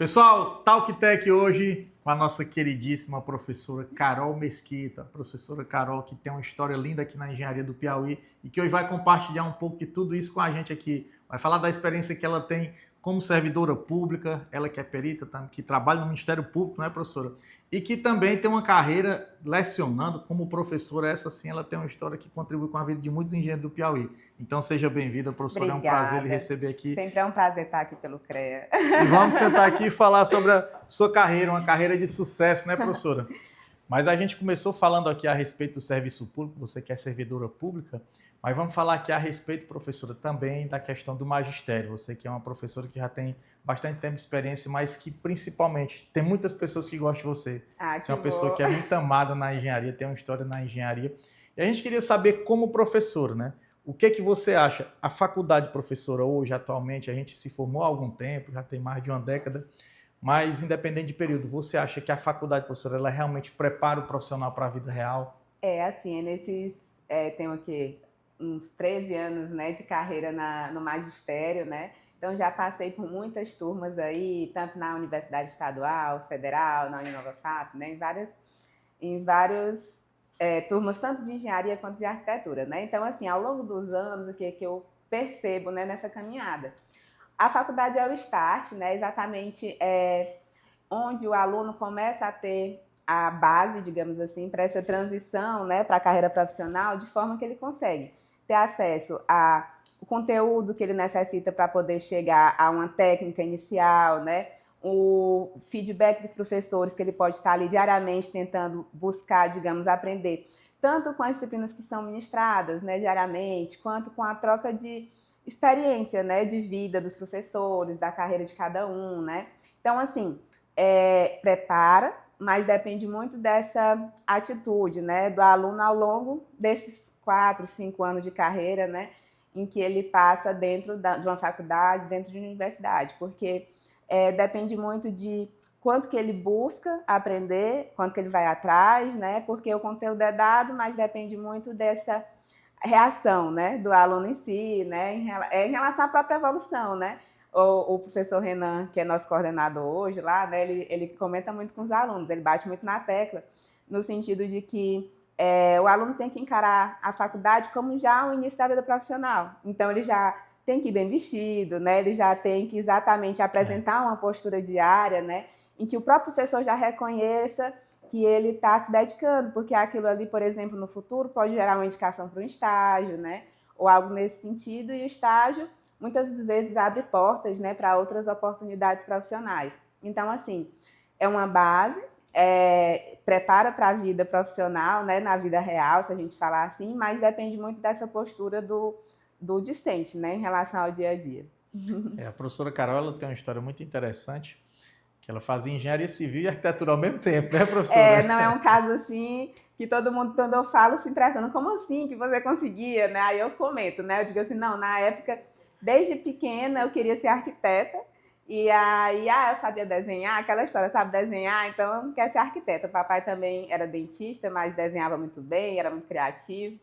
Pessoal, Talk Tech hoje com a nossa queridíssima professora Carol Mesquita. Professora Carol, que tem uma história linda aqui na Engenharia do Piauí e que hoje vai compartilhar um pouco de tudo isso com a gente aqui. Vai falar da experiência que ela tem como servidora pública, ela que é perita, que trabalha no Ministério Público, não é, professora? E que também tem uma carreira lecionando como professora. Essa sim, ela tem uma história que contribui com a vida de muitos engenheiros do Piauí. Então seja bem-vinda, professora. Obrigada. É um prazer lhe receber aqui. Sempre é um prazer estar aqui pelo CREA. E vamos sentar aqui e falar sobre a sua carreira, uma carreira de sucesso, né, professora? Mas a gente começou falando aqui a respeito do serviço público, você que é servidora pública, mas vamos falar aqui a respeito, professora, também da questão do magistério. Você que é uma professora que já tem bastante tempo de experiência, mas que principalmente tem muitas pessoas que gostam de você. Você é uma pessoa que é muito amada na engenharia, tem uma história na engenharia. E a gente queria saber, como professora, né? O que você acha? A faculdade, professora, hoje, atualmente, a gente se formou há algum tempo, já tem mais de uma década, mas independente de período, você acha que a faculdade, professora, ela realmente prepara o profissional para a vida real? Tenho aqui uns 13 anos, né, de carreira no magistério, né? Então já passei por muitas turmas aí, tanto na Universidade Estadual, Federal, na UniNovaFap, né, em vários turmas, tanto de engenharia quanto de arquitetura, né? Então, assim, ao longo dos anos, o que eu percebo, né, nessa caminhada? A faculdade é o start, né, exatamente onde o aluno começa a ter a base, digamos assim, para essa transição, né, para a carreira profissional, de forma que ele consegue ter acesso ao conteúdo que ele necessita para poder chegar a uma técnica inicial, né, o feedback dos professores, que ele pode estar ali diariamente tentando buscar, digamos, aprender, tanto com as disciplinas que são ministradas, né, diariamente, quanto com a troca de experiência, né, de vida dos professores, da carreira de cada um, né. Então, assim, prepara, mas depende muito dessa atitude, né, do aluno ao longo desses 4, 5 anos de carreira, né, em que ele passa dentro de uma faculdade, dentro de uma universidade, porque depende muito de quanto que ele busca aprender, quanto que ele vai atrás, né, porque o conteúdo é dado, mas depende muito dessa reação, né, do aluno em si, né, em relação à própria evolução, né. O professor Renan, que é nosso coordenador hoje lá, né, ele comenta muito com os alunos, ele bate muito na tecla, no sentido de que o aluno tem que encarar a faculdade como já o início da vida profissional. Então, ele já tem que ir bem vestido, né, ele já tem que exatamente apresentar uma postura diária, né, em que o próprio professor já reconheça que ele está se dedicando, porque aquilo ali, por exemplo, no futuro pode gerar uma indicação para um estágio, né, ou algo nesse sentido, e o estágio muitas vezes abre portas, né, para outras oportunidades profissionais. Então, assim, é uma base, prepara para a vida profissional, né, na vida real, se a gente falar assim, mas depende muito dessa postura do discente, né, em relação ao dia a dia. A professora Carol, ela tem uma história muito interessante, que ela fazia engenharia civil e arquitetura ao mesmo tempo, né, professora? Não é um caso assim que todo mundo, quando eu falo, se impressiona. Como assim que você conseguia, né? Aí eu comento, né? Eu digo assim, não, na época, desde pequena, eu queria ser arquiteta. E aí, eu sabia desenhar, aquela história, sabe desenhar, então eu quero ser arquiteta. O papai também era dentista, mas desenhava muito bem, era muito criativo.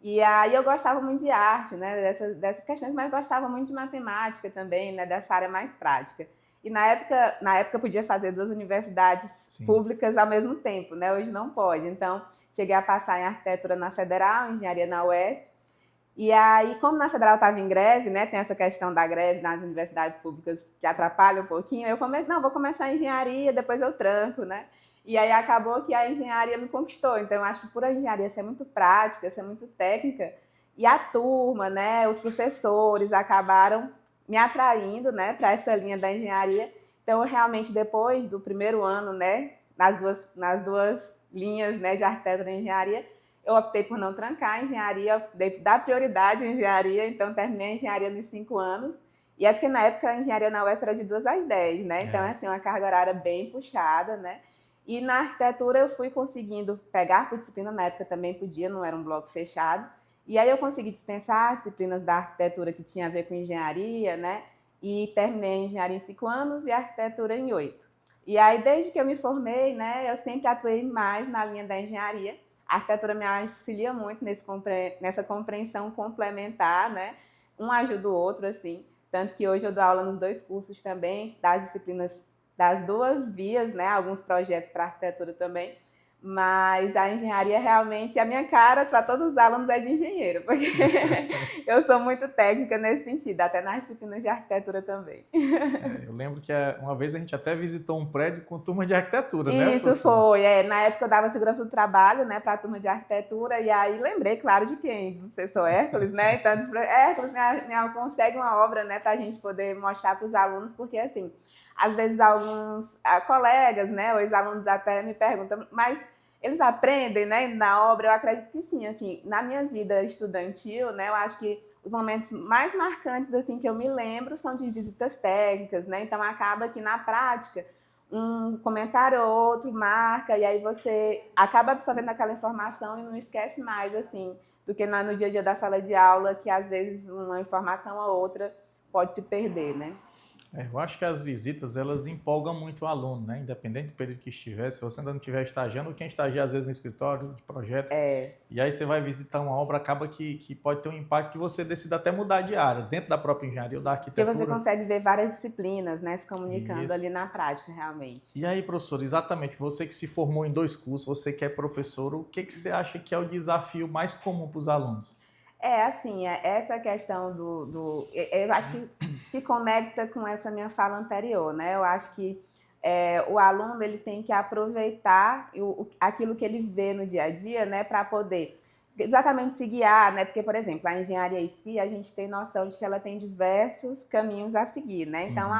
E aí eu gostava muito de arte, né, dessas questões, mas gostava muito de matemática também, né, dessa área mais prática. E na época podia fazer 2 universidades públicas ao mesmo tempo, né? Hoje não pode. Então, cheguei a passar em arquitetura na Federal, engenharia na UESP. E aí, como na Federal estava em greve, né? Tem essa questão da greve nas universidades públicas que atrapalha um pouquinho. Eu comecei, não, vou começar a engenharia, depois eu tranco, né? E aí acabou que a engenharia me conquistou. Então, eu acho que por a engenharia ser muito prática, ser muito técnica, e a turma, né? Os professores acabaram me atraindo, né, para essa linha da engenharia. Então, realmente, depois do primeiro ano, né, nas duas linhas, né, de arquitetura e engenharia, eu optei por não trancar a engenharia, optei por dar prioridade à engenharia, então terminei a engenharia nos 5 anos. E é porque, na época, a engenharia na UESP era de 2 às 10, né? Então, assim, uma carga horária bem puxada, né? E na arquitetura eu fui conseguindo pegar por disciplina, na época também podia, não era um bloco fechado. E aí eu consegui dispensar disciplinas da arquitetura que tinha a ver com engenharia, né? E terminei a engenharia em 5 anos e a arquitetura em 8. E aí, desde que eu me formei, né, eu sempre atuei mais na linha da engenharia. A arquitetura me auxilia muito nessa compreensão complementar, né? Um ajuda o outro, assim. Tanto que hoje eu dou aula nos 2 cursos também, das disciplinas das duas vias, né? Alguns projetos para arquitetura também. Mas a engenharia realmente, a minha cara para todos os alunos é de engenheiro, porque eu sou muito técnica nesse sentido, até nas disciplinas de arquitetura também. Eu lembro que uma vez a gente até visitou um prédio com turma de arquitetura, né, Isso professora? foi, na época eu dava segurança do trabalho, né, para a turma de arquitetura, e aí lembrei, claro, de quem? Do professor Hércules, né, então Hércules me consegue uma obra, né, para a gente poder mostrar para os alunos, porque assim, às vezes alguns colegas, né, ou ex-alunos até me perguntam, mas eles aprendem, né, na obra? Eu acredito que sim, assim, na minha vida estudantil, né, eu acho que os momentos mais marcantes, assim, que eu me lembro são de visitas técnicas, né, então acaba que na prática um comentário ou outro marca, e aí você acaba absorvendo aquela informação e não esquece mais, assim, do que no dia a dia da sala de aula, que às vezes uma informação ou outra pode se perder, né? Eu acho que as visitas, elas empolgam muito o aluno, né? Independente do período que estiver, se você ainda não estiver estagiando, ou quem estagia às vezes no escritório de projeto, e aí você vai visitar uma obra, acaba que pode ter um impacto que você decida até mudar de área, dentro da própria engenharia ou da Porque você arquitetura. consegue ver várias disciplinas, né, se comunicando Isso. ali na prática, realmente. E aí, professor, exatamente, você que se formou em 2 cursos, você que é professor, o que você acha que é o desafio mais comum para os alunos? Assim, essa questão eu acho que se conecta com essa minha fala anterior, né? Eu acho que o aluno ele tem que aproveitar aquilo que ele vê no dia a dia, né, para poder exatamente se guiar, né? Porque, por exemplo, a engenharia em si, a gente tem noção de que ela tem diversos caminhos a seguir, né? Então,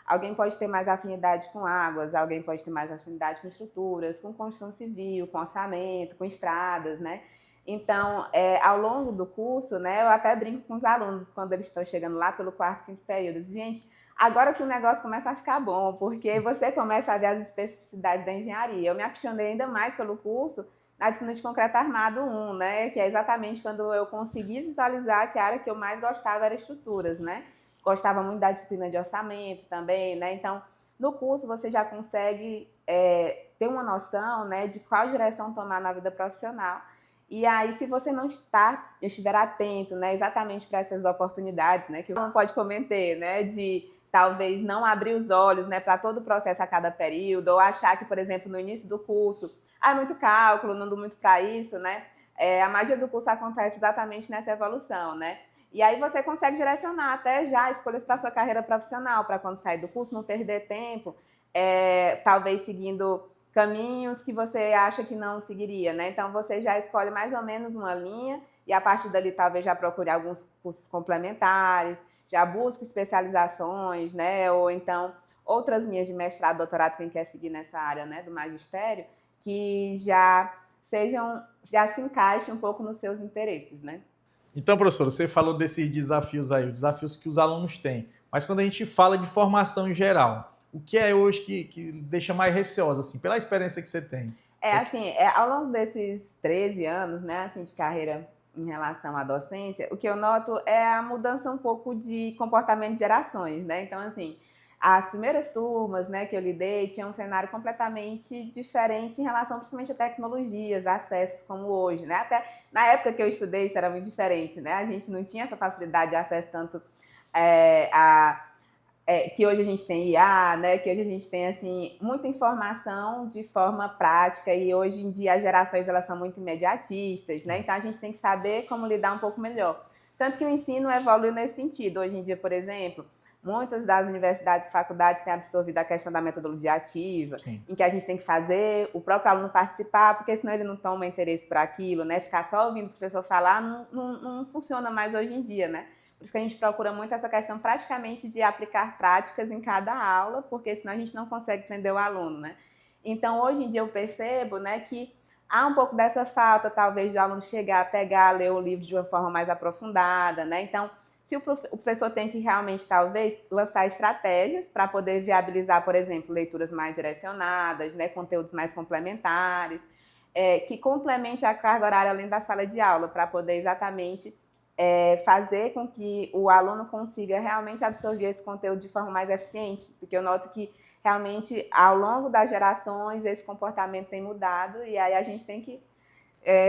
alguém pode ter mais afinidade com águas, alguém pode ter mais afinidade com estruturas, com construção civil, com orçamento, com estradas, né? Então, ao longo do curso, né, eu até brinco com os alunos quando eles estão chegando lá pelo quarto, quinto período. Gente, agora que o negócio começa a ficar bom, porque você começa a ver as especificidades da engenharia. Eu me apaixonei ainda mais pelo curso na disciplina de concreto armado 1, né, que é exatamente quando eu consegui visualizar que a área que eu mais gostava era estruturas, né? Gostava muito da disciplina de orçamento também, né? Então, no curso você já consegue ter uma noção, né, de qual direção tomar na vida profissional. E aí, se você não estiver atento, né, exatamente para essas oportunidades, né, que não pode cometer, né, de talvez não abrir os olhos, né, para todo o processo a cada período, ou achar que, por exemplo, no início do curso, é muito cálculo, não dou muito para isso, né? A magia do curso acontece exatamente nessa evolução, né? E aí você consegue direcionar até já escolhas para sua carreira profissional, para quando sair do curso não perder tempo, talvez seguindo caminhos que você acha que não seguiria, né? Então você já escolhe mais ou menos uma linha e a partir dali talvez já procure alguns cursos complementares, já busque especializações, né? Ou então outras linhas de mestrado, doutorado, quem quer seguir nessa área, né, do magistério, que já se encaixem um pouco nos seus interesses, né? Então, professor, você falou desses desafios aí, os desafios que os alunos têm. Mas quando a gente fala de formação em geral, o que é hoje que deixa mais receosa, assim, pela experiência que você tem? Assim, ao longo desses 13 anos, né, assim, de carreira em relação à docência, o que eu noto é a mudança um pouco de comportamento de gerações, né? Então, assim, as primeiras turmas, né, que eu lidei tinham um cenário completamente diferente em relação principalmente a tecnologias, acessos como hoje, né? Até na época que eu estudei isso era muito diferente, né? A gente não tinha essa facilidade de acesso tanto que hoje a gente tem IA, né? Que hoje a gente tem assim muita informação de forma prática e hoje em dia as gerações elas são muito imediatistas, né? Então a gente tem que saber como lidar um pouco melhor. Tanto que o ensino evolui nesse sentido. Hoje em dia, por exemplo, muitas das universidades e faculdades têm absorvido a questão da metodologia ativa, Sim. em que a gente tem que fazer o próprio aluno participar, porque senão ele não toma interesse por aquilo, né? Ficar só ouvindo o professor falar não funciona mais hoje em dia, né? Por isso que a gente procura muito essa questão praticamente de aplicar práticas em cada aula, porque senão a gente não consegue prender o aluno, né? Então, hoje em dia eu percebo, né, que há um pouco dessa falta, talvez, de o aluno chegar, pegar, ler o livro de uma forma mais aprofundada, né? Então, se o professor tem que realmente, talvez, lançar estratégias para poder viabilizar, por exemplo, leituras mais direcionadas, né, conteúdos mais complementares, que complemente a carga horária além da sala de aula, para poder exatamente fazer com que o aluno consiga realmente absorver esse conteúdo de forma mais eficiente, porque eu noto que realmente ao longo das gerações esse comportamento tem mudado e aí a gente tem que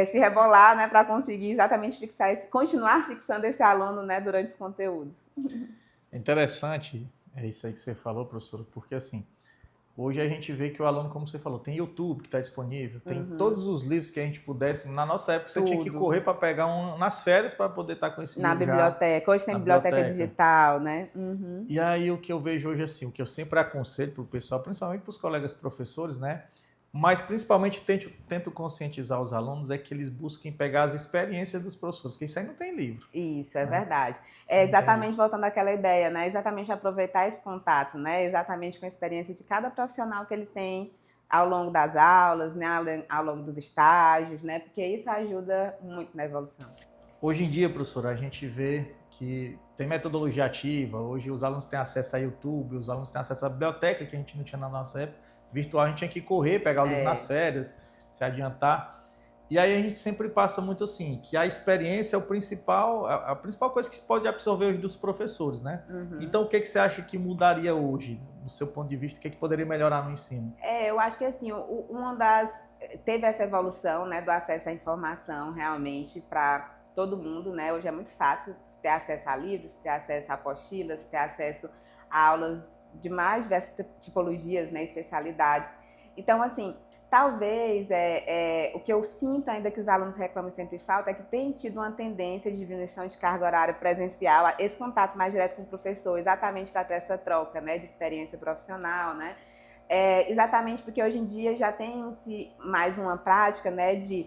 se rebolar, né, para conseguir exatamente continuar fixando esse aluno, né, durante os conteúdos. É interessante, é isso aí que você falou, professor, porque assim, Hoje a gente vê que o aluno, como você falou, tem YouTube que está disponível, tem todos os livros que a gente pudesse. Na nossa época, você tinha que correr para pegar nas férias para poder estar com esse na livro biblioteca. Hoje tem biblioteca digital, né? E aí o que eu vejo hoje, assim, o que eu sempre aconselho para o pessoal, principalmente para os colegas professores, né? Mas principalmente tento conscientizar os alunos é que eles busquem pegar as experiências dos professores, porque isso aí não tem livro. Isso, é verdade. É exatamente voltando àquela ideia, né? Exatamente aproveitar esse contato, né? Exatamente com a experiência de cada profissional que ele tem ao longo das aulas, né? Ao longo dos estágios, né? Porque isso ajuda muito na evolução. Hoje em dia, professora, a gente vê que tem metodologia ativa, hoje os alunos têm acesso a YouTube, os alunos têm acesso à biblioteca, que a gente não tinha na nossa época. Virtual, a gente tinha que correr, pegar o livro nas férias, se adiantar. E aí a gente sempre passa muito assim, que a experiência é a principal coisa que se pode absorver hoje dos professores, né? Então, o que você acha que mudaria hoje, do seu ponto de vista? O que poderia melhorar no ensino? Eu acho que assim, teve essa evolução, né, do acesso à informação realmente para todo mundo, né? Hoje é muito fácil ter acesso a livros, ter acesso a apostilas, ter acesso a aulas de mais diversas tipologias, né, especialidades. Então, assim, talvez o que eu sinto ainda que os alunos reclamam e sentem falta é que tem tido uma tendência de diminuição de carga horária presencial, esse contato mais direto com o professor, exatamente para ter essa troca, né, de experiência profissional, né? Exatamente porque hoje em dia já tem-se mais uma prática, né, de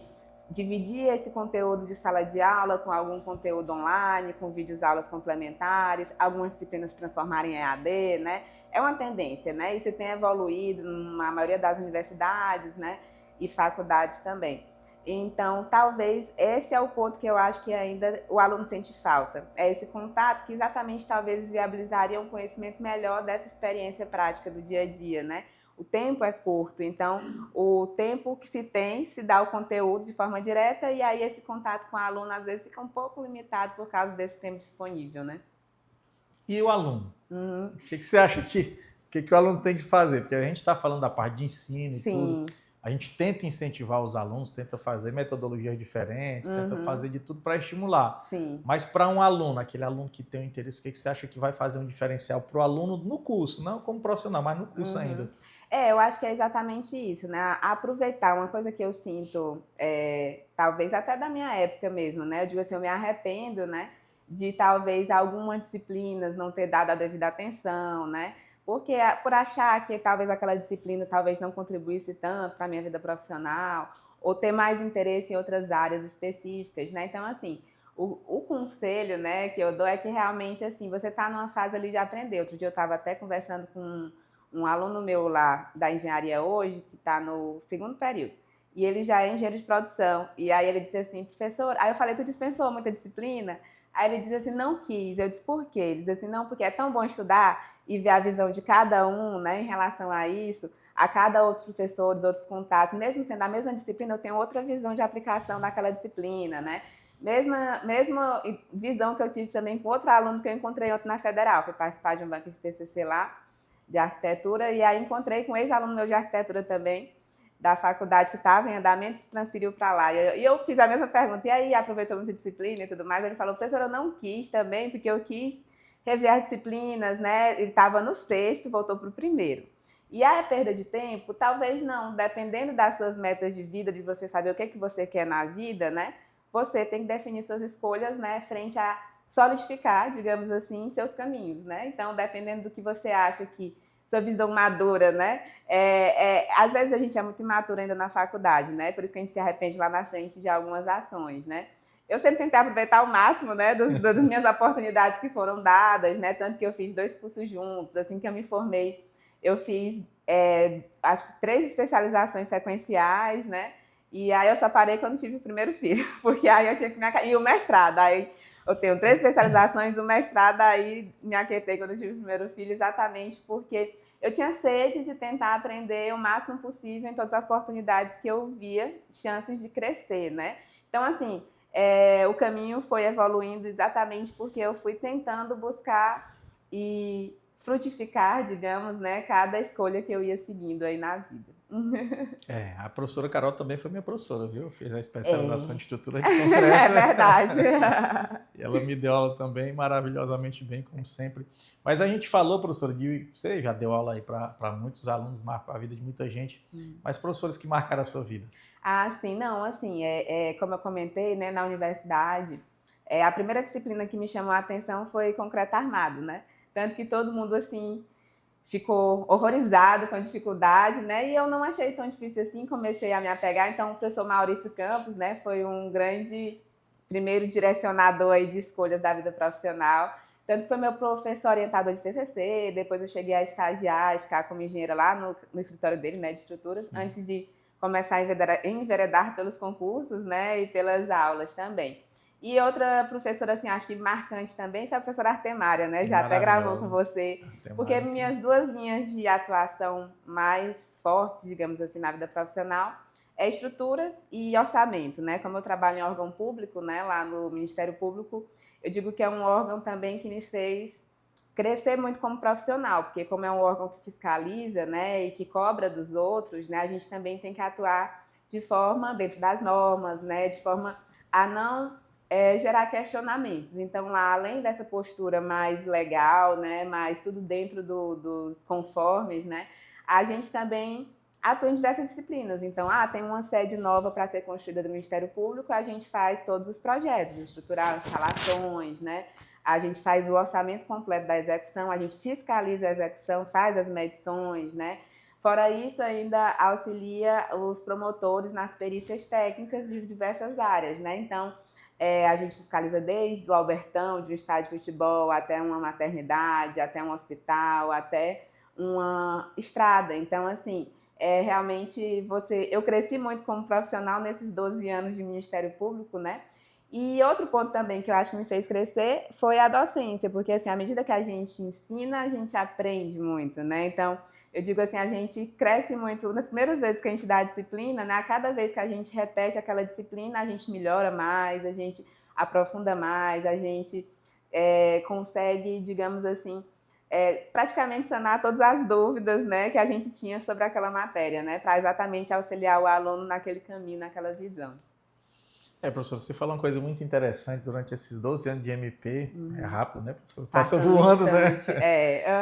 dividir esse conteúdo de sala de aula com algum conteúdo online, com vídeos aulas complementares, algumas disciplinas se transformarem em EAD, né? É uma tendência, né? Isso tem evoluído na maioria das universidades, né? E faculdades também. Então, talvez esse é o ponto que eu acho que ainda o aluno sente falta. É esse contato que exatamente talvez viabilizaria um conhecimento melhor dessa experiência prática do dia a dia, né? O tempo é curto, então o tempo que se tem se dá o conteúdo de forma direta e aí esse contato com o aluno às vezes fica um pouco limitado por causa desse tempo disponível, né? E o aluno? O que você acha que o aluno tem que fazer? Porque a gente está falando da parte de ensino e tudo. A gente tenta incentivar os alunos, tenta fazer metodologias diferentes, tenta fazer de tudo para estimular. Sim. Mas para um aluno, aquele aluno que tem um interesse, o que você acha que vai fazer um diferencial para o aluno no curso? Não como profissional, mas no curso ainda. Eu acho que é exatamente isso, né? Aproveitar uma coisa que eu sinto, talvez até da minha época mesmo, né? Eu digo assim, eu me arrependo, né? De talvez algumas disciplinas não ter dado a devida atenção, né? Porque por achar que talvez aquela disciplina talvez não contribuísse tanto para a minha vida profissional, ou ter mais interesse em outras áreas específicas, né? Então, assim, o conselho, né, que eu dou é que realmente, assim, você está numa fase ali de aprender. Outro dia eu estava até conversando com um aluno meu lá da engenharia hoje, que está no segundo período, e ele já é engenheiro de produção. E aí ele disse assim, professor, aí eu falei, tu dispensou muita disciplina? Aí ele disse assim, não quis. Eu disse, por quê? Ele disse assim, não, porque é tão bom estudar e ver a visão de cada um, né, em relação a isso, a cada outros professores, outros contatos, mesmo sendo a mesma disciplina, eu tenho outra visão de aplicação daquela disciplina, né? Mesma visão que eu tive também com outro aluno que eu encontrei ontem na Federal, fui participar de um banco de TCC lá, de arquitetura, e aí encontrei com um ex-aluno meu de arquitetura também, da faculdade, que estava em andamento e se transferiu para lá. E eu fiz a mesma pergunta, e aí, aproveitou muita disciplina e tudo mais? Ele falou, professor, eu não quis também, porque eu quis rever as disciplinas, né? Ele estava no sexto, voltou para o primeiro. E a perda de tempo? Talvez não, dependendo das suas metas de vida, de você saber o que você quer na vida, né? Você tem que definir suas escolhas, né, frente a solidificar, digamos assim, seus caminhos, né? Então, dependendo do que você acha que sua visão madura, né? Às vezes a gente é muito imaturo ainda na faculdade, né? Por isso que a gente se arrepende lá na frente de algumas ações, né? Eu sempre tentei aproveitar ao máximo, né, das minhas oportunidades que foram dadas, né? Tanto que eu fiz 2 cursos juntos, assim que eu me formei, eu fiz, acho que 3 especializações sequenciais, né? E aí eu só parei quando tive o primeiro filho, porque aí eu tinha que e o mestrado, aí eu tenho 3 especializações, o mestrado, aí me aquietei quando eu tive o primeiro filho, exatamente porque eu tinha sede de tentar aprender o máximo possível em todas as oportunidades que eu via, chances de crescer, né? Então, assim, o caminho foi evoluindo exatamente porque eu fui tentando buscar e frutificar, digamos, né, cada escolha que eu ia seguindo aí na vida. A professora Carol também foi minha professora, viu? Fez a especialização em estrutura de concreto. É verdade. E ela me deu aula também maravilhosamente bem, como sempre. Mas a gente falou, professora, você já deu aula aí para muitos alunos, marcou a vida de muita gente, mas professores que marcaram a sua vida? Ah, sim, não, assim, como eu comentei, né, na universidade, a primeira disciplina que me chamou a atenção foi concreto armado, né? Tanto que todo mundo, assim, ficou horrorizado com a dificuldade, né? E eu não achei tão difícil assim, comecei a me apegar. Então, o professor Maurício Campos, né, foi um grande primeiro direcionador aí de escolhas da vida profissional. Tanto que foi meu professor orientador de TCC, depois eu cheguei a estagiar e ficar como engenheira lá no escritório dele, né, de estruturas, Sim. Antes de começar a enveredar pelos concursos, né, e pelas aulas também. E outra professora, assim, acho que marcante também foi a professora Artemária, né? Já até gravou com você. Porque minhas duas linhas de atuação mais fortes, digamos assim, na vida profissional é estruturas e orçamento, né? Como eu trabalho em órgão público, né, lá no Ministério Público, eu digo que é um órgão também que me fez crescer muito como profissional, porque como é um órgão que fiscaliza, né, e que cobra dos outros, né, a gente também tem que atuar de forma dentro das normas, né, de forma a não gerar questionamentos. Então, lá, além dessa postura mais legal, né, mais tudo dentro dos conformes, né, a gente também atua em diversas disciplinas. Então, tem uma sede nova para ser construída do Ministério Público, a gente faz todos os projetos, estrutural, instalações, né, a gente faz o orçamento completo da execução, a gente fiscaliza a execução, faz as medições, né? Fora isso, ainda auxilia os promotores nas perícias técnicas de diversas áreas, né? Então, a gente fiscaliza desde o Albertão, de um estádio de futebol, até uma maternidade, até um hospital, até uma estrada. Então, assim, realmente eu cresci muito como profissional nesses 12 anos de Ministério Público, né? E outro ponto também que eu acho que me fez crescer foi a docência, porque assim, à medida que a gente ensina, a gente aprende muito, né? Então, eu digo assim, a gente cresce muito, nas primeiras vezes que a gente dá a disciplina, né? A cada vez que a gente repete aquela disciplina, a gente melhora mais, a gente aprofunda mais, a gente consegue, digamos assim, praticamente sanar todas as dúvidas, né, que a gente tinha sobre aquela matéria, né? Para exatamente auxiliar o aluno naquele caminho, naquela visão. Professor, você falou uma coisa muito interessante durante esses 12 anos de MP. É rápido, né, professor? Passa Passando voando, né?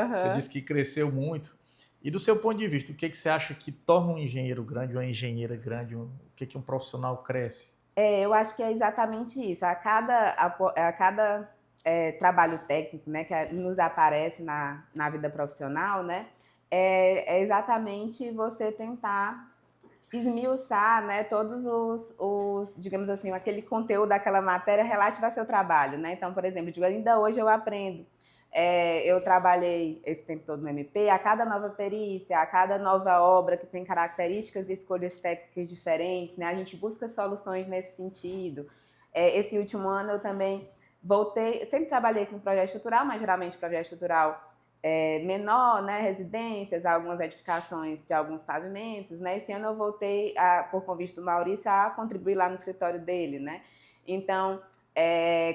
Você disse que cresceu muito. E do seu ponto de vista, o que você acha que torna um engenheiro grande, uma engenheira grande? O que um profissional cresce? Eu acho que é exatamente isso. A cada trabalho técnico, né, que nos aparece na vida profissional, né, é exatamente você tentar esmiuçar, né, todos digamos assim, aquele conteúdo daquela matéria relativo ao seu trabalho, né? Então, por exemplo, ainda hoje eu aprendo. Eu trabalhei esse tempo todo no MP, a cada nova perícia, a cada nova obra que tem características e escolhas técnicas diferentes, né? A gente busca soluções nesse sentido. Esse último ano eu também voltei, eu sempre trabalhei com projeto estrutural, mas geralmente projeto estrutural menor, né, residências, algumas edificações de alguns pavimentos, né? Esse ano eu voltei, por convite do Maurício, a contribuir lá no escritório dele, né? Então,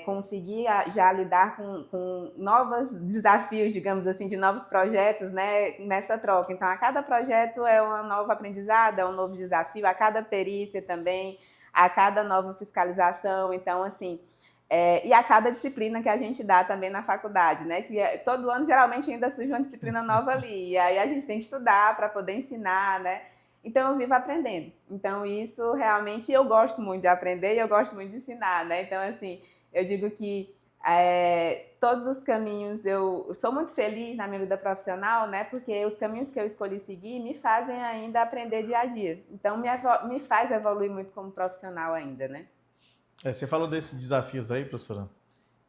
consegui já lidar com novos desafios, digamos assim, de novos projetos, né, nessa troca. Então, a cada projeto é um novo aprendizado, é um novo desafio, a cada perícia também, a cada nova fiscalização. Então, assim, e a cada disciplina que a gente dá também na faculdade, né? Que todo ano geralmente ainda surge uma disciplina nova ali. E aí a gente tem que estudar para poder ensinar, né? Então eu vivo aprendendo. Então isso realmente eu gosto muito de aprender e eu gosto muito de ensinar, né? Então assim, eu digo que todos os caminhos, eu sou muito feliz na minha vida profissional, né? Porque os caminhos que eu escolhi seguir me fazem ainda aprender dia a dia. Então me faz evoluir muito como profissional ainda, né? Você falou desses desafios aí, professora.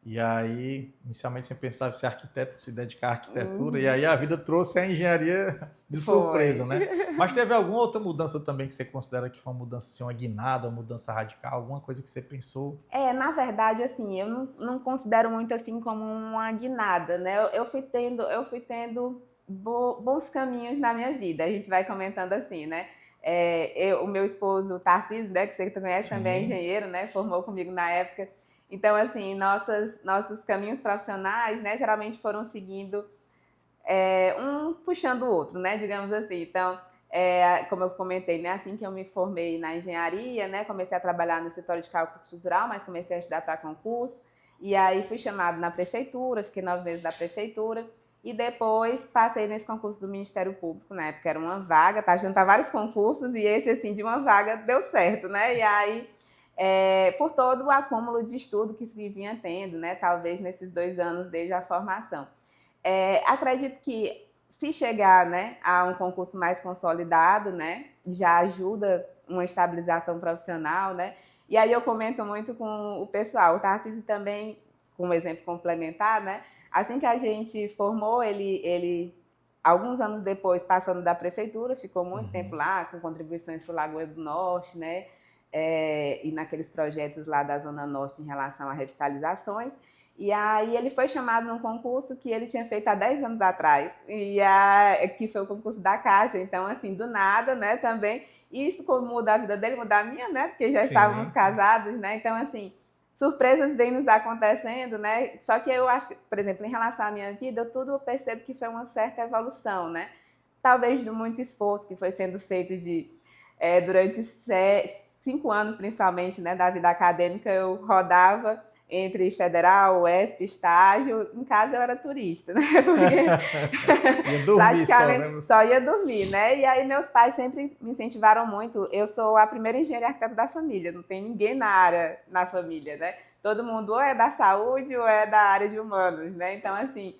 E aí, inicialmente, você pensava em ser arquiteta, se dedicar à arquitetura, e aí a vida trouxe a engenharia de surpresa, né? Mas teve alguma outra mudança também que você considera que foi uma mudança, assim, uma guinada, uma mudança radical, alguma coisa que você pensou? Na verdade, assim, eu não considero muito assim como uma guinada, né? Eu fui tendo bons caminhos na minha vida. A gente vai comentando assim, né? O meu esposo, Tarcísio, né, que você conhece também, é engenheiro, né? Formou comigo na época. Então, assim, nossos caminhos profissionais, né, geralmente foram seguindo um puxando o outro, né, digamos assim. Então, como eu comentei, né, assim que eu me formei na engenharia, né, comecei a trabalhar no escritório de cálculo estrutural, mas comecei a estudar para concurso, e aí fui chamada na prefeitura, fiquei 9 meses na prefeitura, e depois passei nesse concurso do Ministério Público, na época era uma vaga, tá junto a vários concursos, e esse, assim, de uma vaga deu certo, né, e aí, por todo o acúmulo de estudo que se vinha tendo, né, talvez nesses 2 anos desde a formação. Acredito que se chegar, né, a um concurso mais consolidado, né, já ajuda uma estabilização profissional, né? E aí eu comento muito com o pessoal. O Tarcísio também, como exemplo complementar, né? Assim que a gente formou, ele alguns anos depois passou no da prefeitura, ficou muito tempo lá, com contribuições para o Lagoa do Norte, né? E naqueles projetos lá da Zona Norte em relação a revitalizações. E aí ele foi chamado num concurso que ele tinha feito há 10 anos atrás, que foi o concurso da Caixa. Então, assim, do nada, né, também. Isso como muda a vida dele, muda a minha, né, porque já estávamos casados, né. Então, assim, surpresas vêm nos acontecendo, né. Só que eu acho que, por exemplo, em relação à minha vida, eu percebo que foi uma certa evolução, né. Talvez do muito esforço que foi sendo feito durante 5 anos, principalmente, né, da vida acadêmica, eu rodava entre federal, UESP, estágio. Em casa eu era turista, né? Porque ia dormir praticamente só ia dormir, né? E aí meus pais sempre me incentivaram muito. Eu sou a primeira engenheira arquiteta da família, não tem ninguém na área, na família, né? Todo mundo ou é da saúde ou é da área de humanos, né? Então, assim,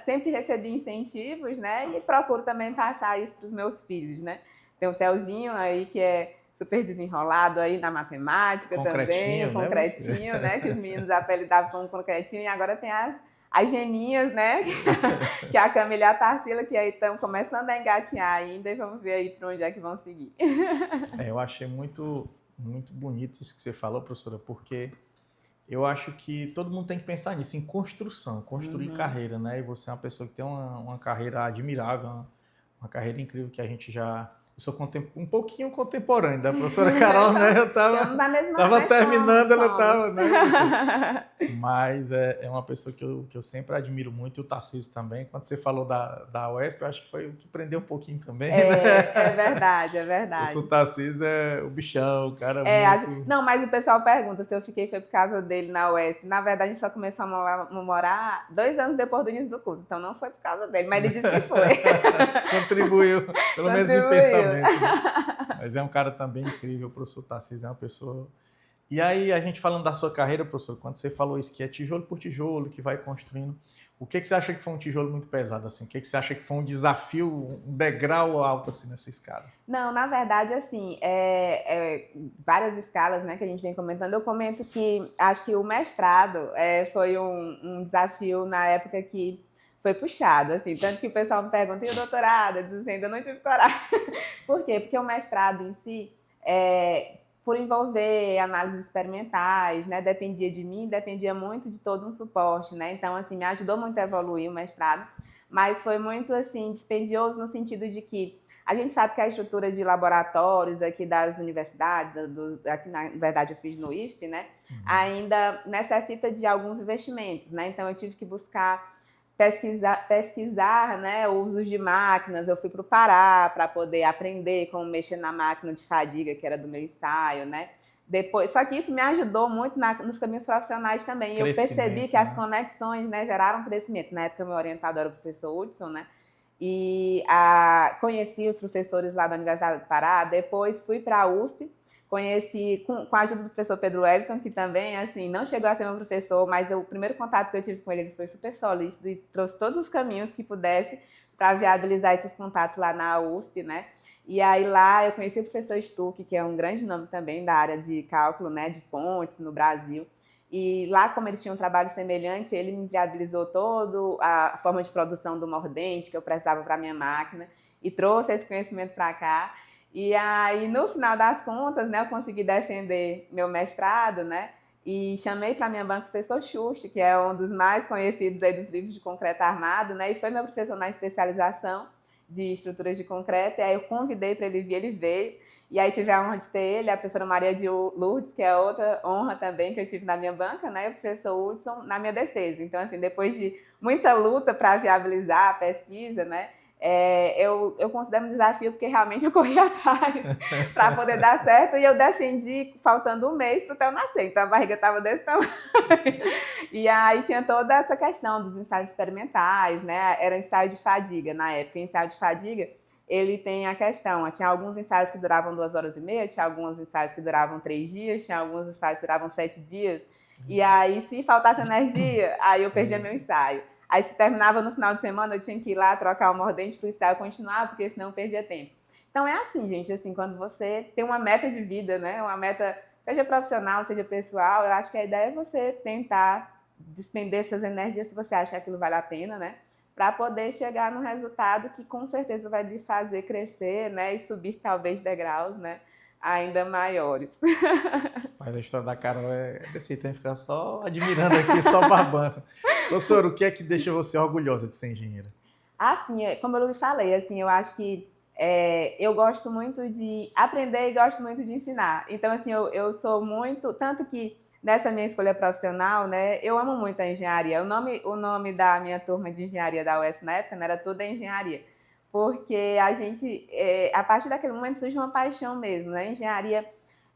sempre recebi incentivos, né? E procuro também passar isso para os meus filhos, né? Tem o Telzinho aí que é super desenrolado aí na matemática também, o concretinho, né? Que os meninos apelidavam como concretinho, e agora tem as geninhas, né? Que é a Camila e a Tarsila, que aí estão começando a engatinhar ainda, e vamos ver aí para onde é que vão seguir. Eu achei muito, muito bonito isso que você falou, professora, porque eu acho que todo mundo tem que pensar nisso, em construção, construir carreira, né? E você é uma pessoa que tem uma carreira admirável, uma carreira incrível que a gente já... Eu sou um pouquinho contemporâneo da professora Carol, né? Eu tava terminando, ela estava, né? Mas é uma pessoa que eu sempre admiro muito, e o Tarcísio também. Quando você falou da UESP, eu acho que foi o que prendeu um pouquinho também, né? É verdade, é verdade. O Tarcísio é o bichão, o cara muito... Não, mas o pessoal pergunta se eu fiquei foi por causa dele na UESP. Na verdade, a gente só começou a morar 2 anos depois do início do curso, então não foi por causa dele, mas ele disse que foi. Contribuiu, pelo menos em pensamento. Né? Mas é um cara também incrível, o professor Tarcísio é uma pessoa... E aí, a gente falando da sua carreira, professor, quando você falou isso, que é tijolo por tijolo, que vai construindo, o que você acha que foi um tijolo muito pesado, assim? O que você acha que foi um desafio, um degrau alto, assim, nessa escala? Não, na verdade, assim, várias escalas, né, que a gente vem comentando. Eu comento que acho que o mestrado foi um desafio na época que foi puxado, assim, tanto que o pessoal me pergunta, e o doutorado? Eu digo assim, ainda não tive coragem. Por quê? Porque o mestrado em si, por envolver análises experimentais, né, dependia de mim, dependia muito de todo um suporte, né, então, assim, me ajudou muito a evoluir o mestrado, mas foi muito, assim, dispendioso no sentido de que a gente sabe que a estrutura de laboratórios aqui das universidades, aqui na verdade eu fiz no IFP, né, ainda necessita de alguns investimentos, né, então eu tive que buscar pesquisar, né, usos de máquinas. Eu fui para o Pará para poder aprender como mexer na máquina de fadiga, que era do meu ensaio, né? Depois, só que isso me ajudou muito nos caminhos profissionais também. Eu percebi que as conexões, né, geraram crescimento. Na época, meu orientador era o professor Hudson, né? E conheci os professores lá da Universidade do Pará. Depois fui para a USP. Conheci com a ajuda do professor Pedro Wellington, que também, assim, não chegou a ser meu professor, mas o primeiro contato que eu tive com ele foi super solícito e trouxe todos os caminhos que pudesse para viabilizar esses contatos lá na USP, né? E aí lá eu conheci o professor Stuck, que é um grande nome também da área de cálculo, né, de pontes no Brasil. E lá, como eles tinham um trabalho semelhante, ele me viabilizou toda a forma de produção do mordente que eu precisava para a minha máquina e trouxe esse conhecimento para cá. E aí, no final das contas, né, eu consegui defender meu mestrado, né, e chamei para a minha banca o professor Xuxa, que é um dos mais conhecidos aí dos livros de concreto armado, né, e foi meu professor na especialização de estruturas de concreto, e aí eu convidei para ele vir, ele veio, e aí tive a honra de ter ele, a professora Maria de Lourdes, que é outra honra também que eu tive na minha banca, né, e o professor Hudson na minha defesa. Então, assim, depois de muita luta para viabilizar a pesquisa, né, eu considero um desafio porque realmente eu corri atrás para poder dar certo e eu defendi faltando um mês para o Theo nascer, então a barriga estava desse tamanho. E aí tinha toda essa questão dos ensaios experimentais, né? Era ensaio de fadiga na época. Ensaio de fadiga, ele tem a questão, tinha alguns ensaios que duravam 2 horas e meia, tinha alguns ensaios que duravam 3 dias, tinha alguns ensaios que duravam 7 dias. E aí, se faltasse energia, aí eu perdia meu ensaio. Aí, se terminava no final de semana, eu tinha que ir lá trocar o mordente para o ensaio continuar, porque senão eu perdia tempo. Então, é assim, gente, assim, quando você tem uma meta de vida, né? Uma meta, seja profissional, seja pessoal, eu acho que a ideia é você tentar despender suas energias se você acha que aquilo vale a pena, né? Para poder chegar no resultado que com certeza vai lhe fazer crescer, né? E subir talvez degraus, né? Ainda maiores. Mas a história da Carol é desse, tem que ficar só admirando aqui, só babando. Professor, o que é que deixa você orgulhosa de ser engenheira? Assim, como eu lhe falei, assim, eu acho que eu gosto muito de aprender e gosto muito de ensinar. Então, assim, eu sou muito... Tanto que nessa minha escolha profissional, né, eu amo muito a engenharia. O nome da minha turma de engenharia da UES na época, né, era toda engenharia. Porque a gente, a partir daquele momento, surge uma paixão mesmo, né? Engenharia,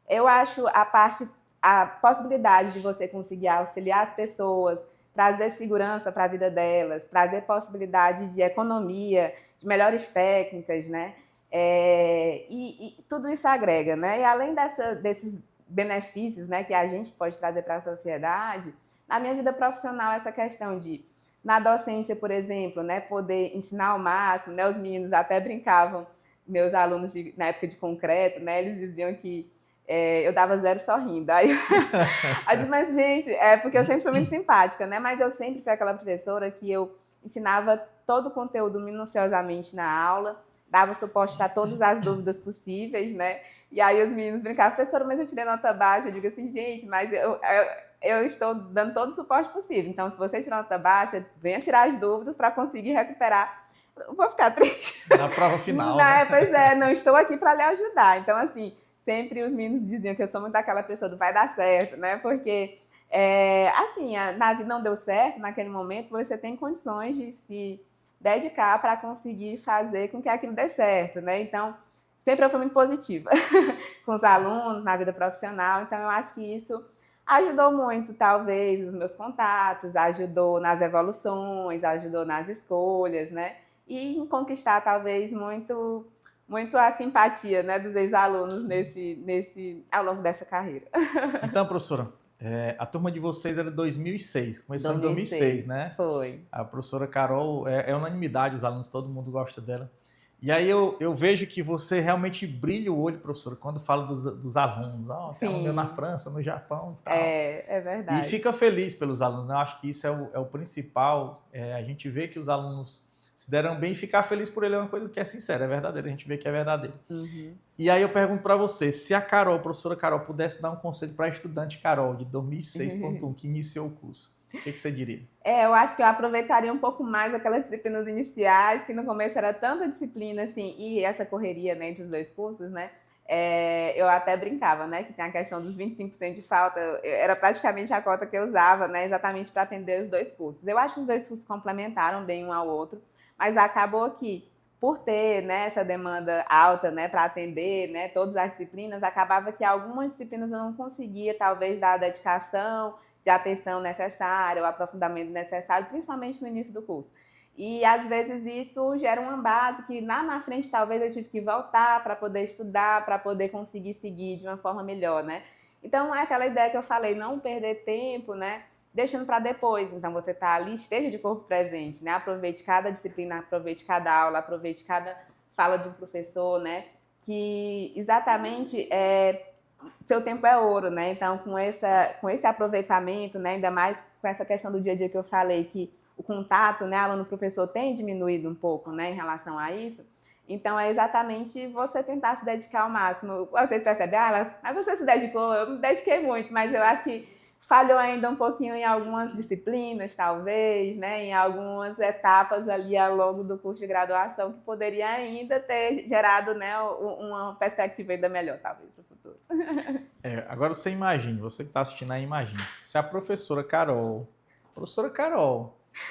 eu acho a possibilidade de você conseguir auxiliar as pessoas, trazer segurança para a vida delas, trazer possibilidade de economia, de melhores técnicas, né? E tudo isso agrega, né? E além desses benefícios, né, que a gente pode trazer para a sociedade, na minha vida profissional, essa questão de, na docência, por exemplo, né, poder ensinar ao máximo, né? Os meninos até brincavam, meus alunos na época de concreto, né? Eles diziam que eu dava 0 sorrindo. Aí eu disse, mas, gente, porque eu sempre fui muito simpática, né? Mas eu sempre fui aquela professora que eu ensinava todo o conteúdo minuciosamente na aula, dava suporte para todas as dúvidas possíveis, né? E aí os meninos brincavam, professora, mas eu tirei nota baixa. Eu digo assim, gente, mas eu estou dando todo o suporte possível. Então, se você tirar nota baixa, venha tirar as dúvidas para conseguir recuperar. Eu vou ficar triste. Na prova final, né? Pois não estou aqui para lhe ajudar. Então, assim, sempre os meninos diziam que eu sou muito aquela pessoa do vai dar certo, né? Porque, assim, na vida não deu certo naquele momento, você tem condições de se dedicar para conseguir fazer com que aquilo dê certo, né? Então, sempre eu fui muito positiva com os alunos, na vida profissional. Então, eu acho que isso ajudou muito, talvez, os meus contatos, ajudou nas evoluções, ajudou nas escolhas, né? E em conquistar, talvez, muito a simpatia, né, dos ex-alunos ao longo dessa carreira. Então, professora, a turma de vocês era de 2006, começou em 2006, né? Foi. A professora Carol, é unanimidade, os alunos, todo mundo gosta dela. E aí eu vejo que você realmente brilha o olho, professora, quando fala dos alunos. Tem aluno meu na França, no Japão e tal. É verdade. E fica feliz pelos alunos, né? Eu acho que isso é o principal. A gente vê que os alunos se deram bem e ficar feliz por ele é uma coisa que é sincera, é verdadeira, a gente vê que é verdadeiro. Uhum. E aí eu pergunto para você, se a Carol, a professora Carol, pudesse dar um conselho para a estudante Carol, de 2006.1, que iniciou o curso, o que você diria? Eu acho que eu aproveitaria um pouco mais aquelas disciplinas iniciais, que no começo era tanta disciplina, assim, e essa correria, né, entre os dois cursos, né? Eu até brincava, né, que tem a questão dos 25% de falta, era praticamente a cota que eu usava, né, exatamente para atender os dois cursos. Eu acho que os dois cursos complementaram bem um ao outro, mas acabou que, por ter, né, essa demanda alta, né, para atender, né, todas as disciplinas, acabava que algumas disciplinas eu não conseguia, talvez, dar a dedicação, de atenção necessária, o aprofundamento necessário, principalmente no início do curso. E, às vezes, isso gera uma base que, lá na frente, talvez eu tive que voltar para poder estudar, para poder conseguir seguir de uma forma melhor, né? Então, é aquela ideia que eu falei, não perder tempo, né? Deixando para depois. Então, você está ali, esteja de corpo presente, né? Aproveite cada disciplina, aproveite cada aula, aproveite cada fala de um professor, né? Que exatamente seu tempo é ouro, né? Então, com esse aproveitamento, né? Ainda mais com essa questão do dia a dia que eu falei, que o contato, né, aluno-professor tem diminuído um pouco, né, em relação a isso. Então, é exatamente você tentar se dedicar ao máximo. Vocês percebem, mas você se dedicou, eu me dediquei muito, mas eu acho que falhou ainda um pouquinho em algumas disciplinas, talvez, né, em algumas etapas ali ao longo do curso de graduação que poderia ainda ter gerado, né, uma perspectiva ainda melhor, talvez, para o futuro. Agora você imagine, você que está assistindo aí, imagine, se a professora Carol,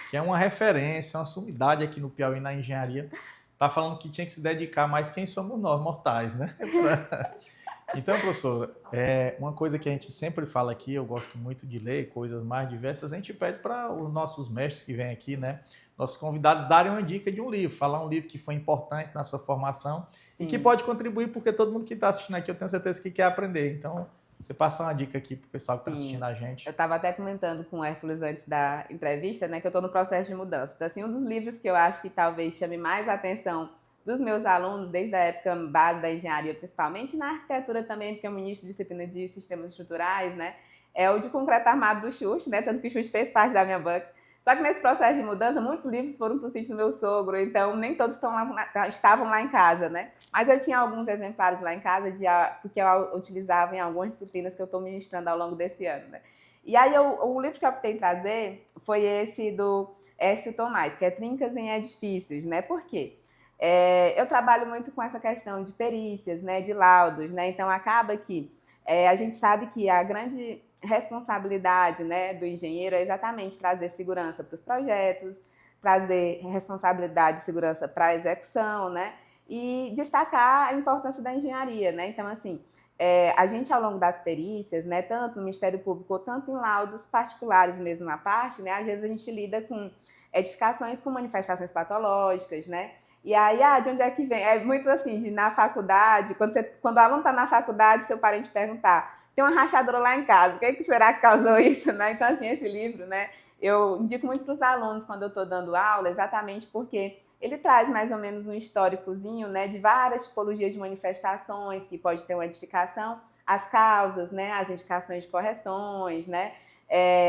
que é uma referência, uma sumidade aqui no Piauí na engenharia, tá falando que tinha que se dedicar mais quem somos nós, mortais, né? Então, professora, uma coisa que a gente sempre fala aqui, eu gosto muito de ler coisas mais diversas, a gente pede para os nossos mestres que vêm aqui, né, nossos convidados darem uma dica de um livro, falar um livro que foi importante na sua formação e que pode contribuir, porque todo mundo que está assistindo aqui, eu tenho certeza que quer aprender. Então, você passa uma dica aqui para o pessoal que está assistindo a gente. Eu estava até comentando com o Hércules antes da entrevista, né, que eu estou no processo de mudança. Então, assim, um dos livros que eu acho que talvez chame mais a atenção dos meus alunos, desde a época base da engenharia, principalmente, na arquitetura também, porque eu ministro disciplina de sistemas estruturais, né? É o de concreto armado do Xuxa, né? Tanto que o Xuxa fez parte da minha banca. Só que nesse processo de mudança, muitos livros foram para o sítio do meu sogro, então nem todos estavam lá em casa, né? Mas eu tinha alguns exemplares lá em casa, porque eu utilizava em algumas disciplinas que eu estou ministrando ao longo desse ano, né? E aí, o livro que eu optei em trazer foi esse do Écio Tomás, que é Trincas em Edifícios, né? Por quê? Eu trabalho muito com essa questão de perícias, né, de laudos, né, então acaba que a gente sabe que a grande responsabilidade, né, do engenheiro é exatamente trazer segurança para os projetos, trazer responsabilidade de segurança para a execução, né, e destacar a importância da engenharia, né, então assim, a gente ao longo das perícias, né, tanto no Ministério Público, tanto em laudos particulares mesmo à parte, né, às vezes a gente lida com edificações com manifestações patológicas, né, e aí, de onde é que vem? É muito assim, na faculdade, quando o aluno está na faculdade, seu parente perguntar, tem uma rachadura lá em casa, o que será que causou isso? Né? Então, assim, esse livro, né, eu indico muito para os alunos quando eu estou dando aula, exatamente porque ele traz mais ou menos um históricozinho, né, de várias tipologias de manifestações que pode ter uma edificação, as causas, né, as indicações de correções, né,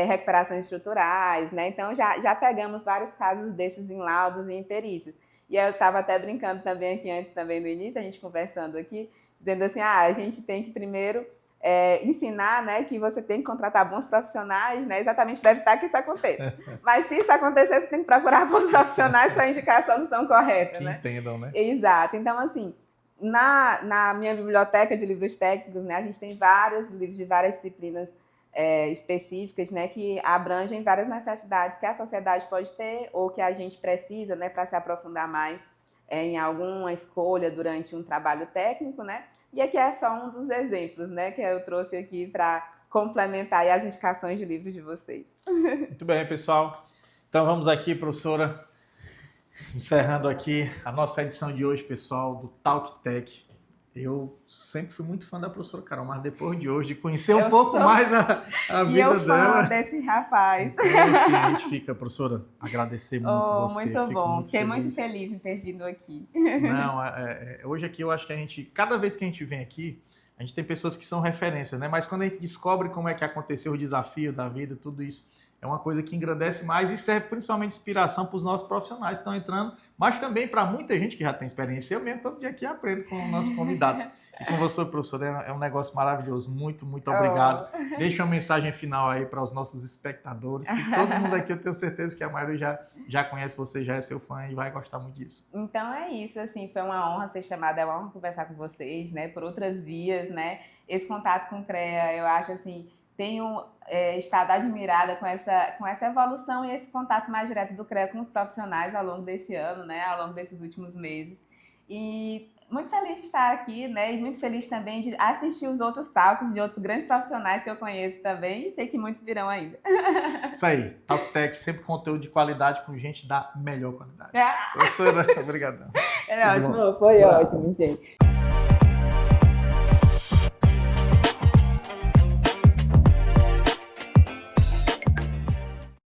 recuperações estruturais, né? Então, já pegamos vários casos desses em laudos e em perícias. E eu estava até brincando também aqui antes, também no início, a gente conversando aqui, dizendo assim, a gente tem que primeiro ensinar, né, que você tem que contratar bons profissionais, né, exatamente para evitar que isso aconteça. Mas se isso acontecer, você tem que procurar bons profissionais para indicar a solução correta, né? Que entendam, né? Exato. Então, assim, na minha biblioteca de livros técnicos, né, a gente tem vários livros de várias disciplinas específicas, né, que abrangem várias necessidades que a sociedade pode ter ou que a gente precisa, né, para se aprofundar mais em alguma escolha durante um trabalho técnico, né? E aqui é só um dos exemplos, né, que eu trouxe aqui para complementar aí as indicações de livros de vocês. Muito bem, pessoal. Então vamos aqui, professora, encerrando aqui a nossa edição de hoje, pessoal, do Talk Tech. Eu sempre fui muito fã da professora Carol, mas depois de hoje, de conhecer um pouco mais a vida dela. Fã desse rapaz. Então, assim, a gente fica, professora, agradecer muito você. Muito bom, fiquei muito muito feliz em ter vindo aqui. Não, hoje aqui eu acho que a gente, cada vez que a gente vem aqui, a gente tem pessoas que são referências, né? Mas quando a gente descobre como é que aconteceu o desafio da vida, tudo isso, é uma coisa que engrandece mais e serve principalmente de inspiração para os nossos profissionais que estão entrando, mas também para muita gente que já tem experiência. Eu mesmo todo dia aqui aprendo com os nossos convidados. E com você, professora, é um negócio maravilhoso. Muito, muito obrigado. Deixa uma mensagem final aí para os nossos espectadores, que todo mundo aqui, eu tenho certeza que a maioria já conhece você, já é seu fã e vai gostar muito disso. Então é isso, assim, foi uma honra ser chamada, é uma honra conversar com vocês, né, por outras vias, né, esse contato com o CREA, eu acho, assim, tenho estado admirada com essa evolução e esse contato mais direto do CREA com os profissionais ao longo desse ano, né, ao longo desses últimos meses. E muito feliz de estar aqui, né, e muito feliz também de assistir os outros talks de outros grandes profissionais que eu conheço também e sei que muitos virão ainda. Isso aí, Talk Tech, sempre conteúdo de qualidade com gente da melhor qualidade. Professora, obrigadão. Ótimo, foi ótimo, gente.